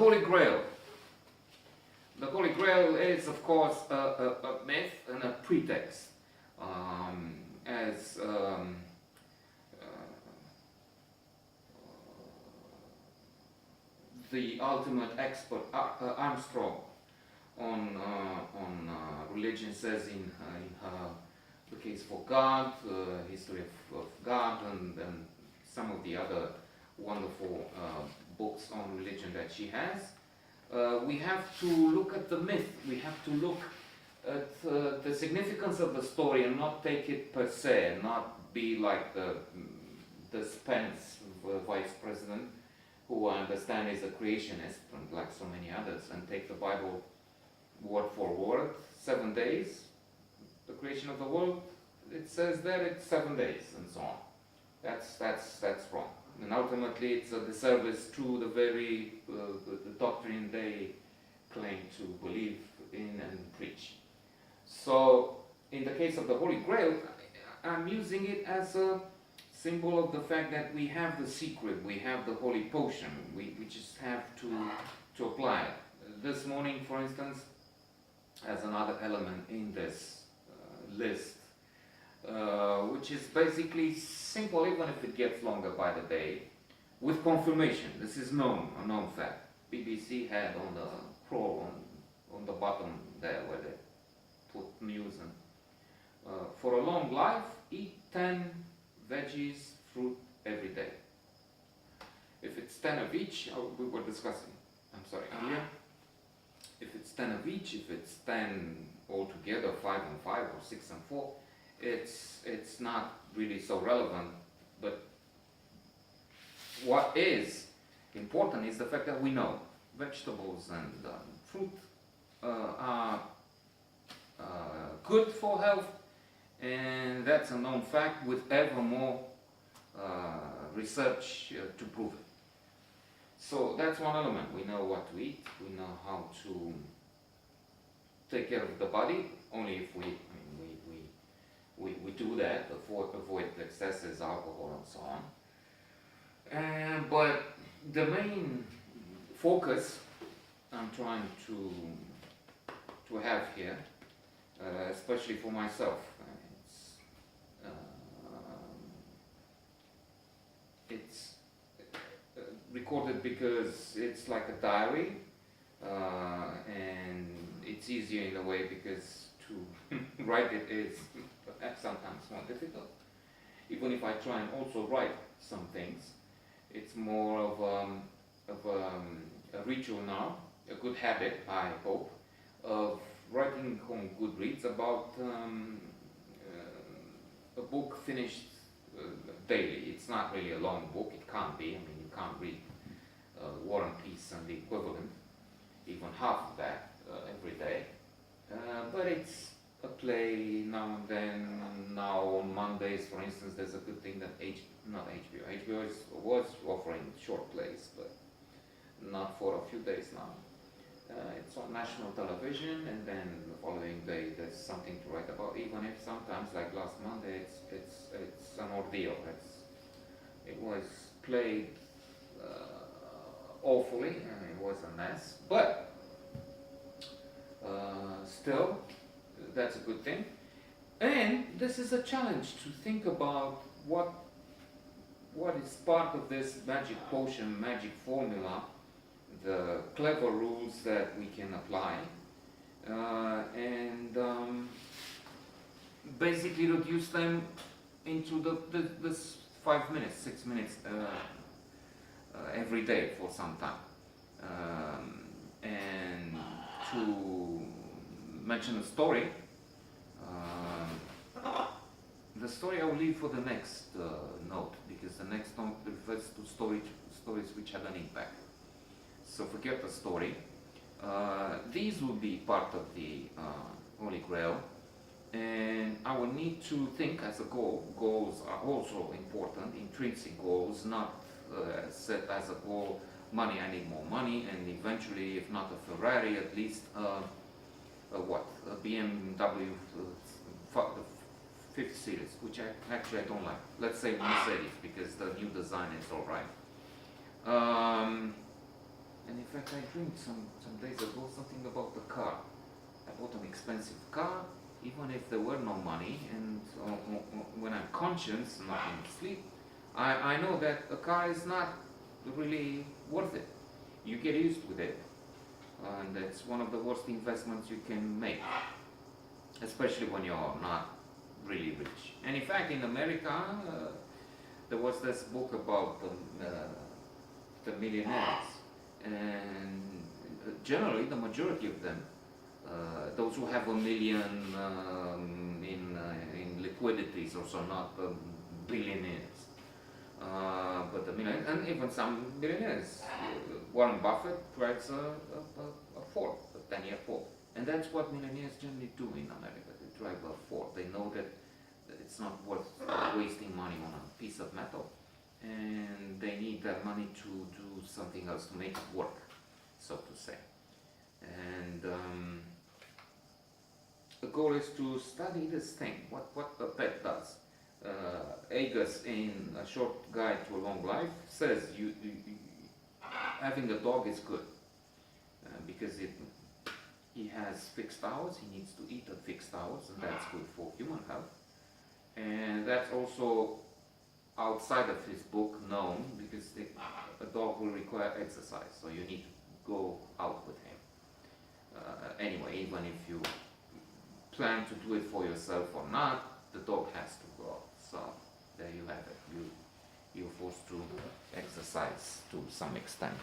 Holy Grail. The Holy Grail is, of course, a myth and a pretext, as the ultimate expert, Armstrong, on religion says in her The Case for God, History of God, and some of the other wonderful books on religion that she has. We have to look at the myth, we have to look at the significance of the story and not take it per se, and not be like the Spence vice president, who I understand is a creationist, like so many others, and take the Bible word for word. 7 days, the creation of the world, it says that it's 7 days, and so on. That's wrong. And ultimately it's a disservice to the very the doctrine they claim to believe in and preach. So in the case of the Holy Grail, I'm using it as a symbol of the fact that we have the secret, we have the holy potion, we just have to apply it. This morning, for instance, as another element in this list, which is basically simple, even if it gets longer by the day, with confirmation. This is known, a known fact. BBC had on the crawl on the bottom there where they put news and for a long life, eat 10 veggies, fruit every day. If it's 10 of each, we were discussing, earlier. If it's 10 of each, if it's 10 altogether, 5 and 5 or 6 and 4, it's not really so relevant. But what is important is the fact that we know vegetables and fruit are good for health, and that's a known fact with ever more research to prove it. So that's one element. We know what to eat, we know how to take care of the body, only if we do that, avoid excesses, alcohol and so on. But the main focus I'm trying to have here, especially for myself, it's recorded because it's like a diary, and it's easier in a way because to write it is sometimes more difficult. Even if I try and also write some things, it's more of a ritual now, a good habit, I hope, of writing on Goodreads about a book finished daily. It's not really a long book, it can't be. I mean, you can't read War and Peace and the equivalent, even half of that every day. But it's a play now and then. Now on Mondays, for instance, there's a good thing that HBO was offering short plays, but not for a few days now. It's on national television, and then the following day there's something to write about, even if sometimes, like last Monday, it's an ordeal. It was played awfully, and it was a mess, but still, that's a good thing. And this is a challenge to think about what is part of this magic potion, magic formula, the clever rules that we can apply, and basically reduce them into this 5 minutes, 6 minutes every day for some time. And to mention a story, the story I will leave for the next note, because the next note refers to stories which had an impact. So forget the story. These will be part of the Holy Grail, and I will need to think as a goal. Goals are also important, intrinsic goals, not set as a goal, money, I need more money, and eventually, if not a Ferrari, at least a BMW 5th series, which I don't like. Let's say Mercedes, because the new design is alright. And in fact, I dreamed some days ago something about the car. I bought an expensive car, even if there were no money, and when I'm conscious, not in sleep, I know that a car is not really worth it. You get used with it, and that's one of the worst investments you can make, especially when you're not really rich. And in fact, in America, there was this book about the millionaires, and generally the majority of them, those who have $1 million in liquidities, also not billionaires, but the millionaires, and even some billionaires. Warren Buffett drives a Ford, a 10-year Ford, and that's what millionaires generally do in America. They drive a Ford. They know that it's not worth wasting money on a piece of metal, and they need that money to do something else, to make it work, so to say. And the goal is to study this thing, what a pet does. Agus, in A Short Guide to a Long Life, says having a dog is good, because he has fixed hours, he needs to eat at fixed hours, and that's good for human health. And that's also outside of his book known, because a dog will require exercise, so you need to go out with him. Anyway, even if you plan to do it for yourself or not, the dog has to go out. So there you have it. You're forced to exercise to some extent.